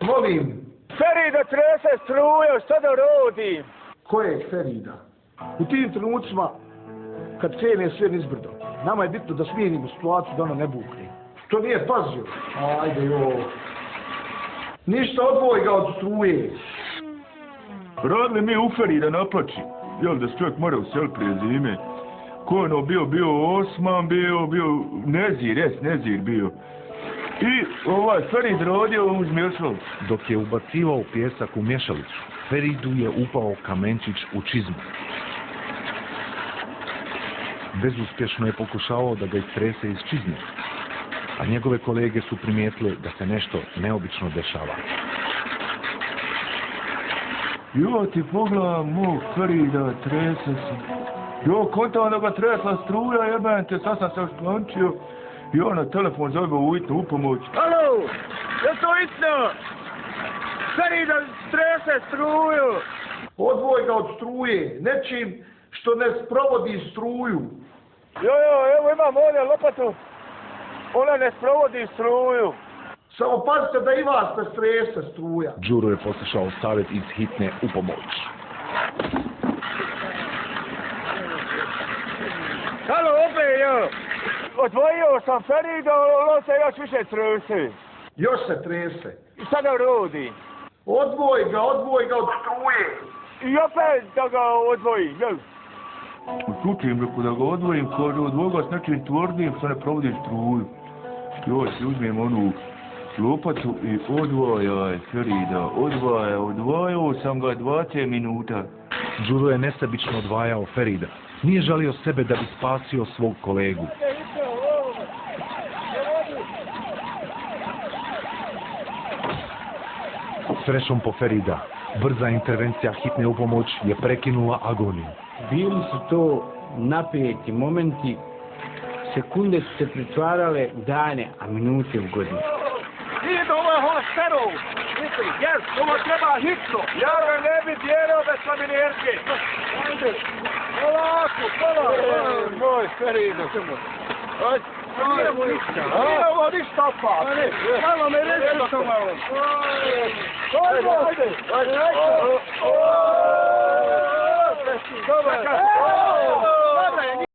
Molim. Ferida trese struje, šta da rodi? Kojeg Ferida? U tim trenucima, kad krene sve nizbrdo, nama je bitno da smijenimo situaciju da ona ne bukne. To nije pazio. Ajde jo. Ništa odvoj ga od struje. Radili mi u Ferida naplači. Jel da se čovjek mora useliti prije zime. Ko ono bio Osman, bio Nezir bio. I Ferid rodio uz mješalicu. Dok je ubacivao pjesak u mješalicu, Feridu je upao kamenčić u čizmu. Bezuspješno je pokušavao da ga istrese iz čizme, a njegove kolege su primijetili da se nešto neobično dešava. Jo, ti pogledam mog Ferida, trese se. Jo, kontam da ga tresla struja, jebente, sad sam se ošplančio. I on na telefon zove u pomoć. Halo, je to istno? Ferida strese struju. Odvoj ga od struje, nečim što ne sprovodi struju. Jo, evo imam ovdje lopatu. Ona ne sprovodi struju. Samo pazite da i vas ne strese struja. Đuro je poslušao savjet iz hitne u pomoć. Halo, opet jo. Odvojio sam Ferida, on se još više trese. Još se trese. I sada rodi. Odvoj ga od struje. I opet da ga odvoji, jel? U slučajem rekao da ga odvojim, kaže odvoj ga s nečim tvrdnim što ne provodi struju. Joj, si uzmem onu lopatu i odvajaj Ferida, odvajao sam ga 20 minuta. Đuro je nesebično odvajao Ferida. Nije žalio sebe da bi spasio svog kolegu. Srećom po Ferida, brza intervencija hitne u pomoć je prekinula agoniju. Bili su to napeti momenti, sekunde su se pretvarale u dane, a minute u godine. Ide, ovo je holesterol. Misli, jer, ovo treba hitno. Ja ga ne bi djerao bez laminjerke. Ajde, polako. Moj Ferido. Nije ovo ništa pa. Malo me reći što malo. Ajde.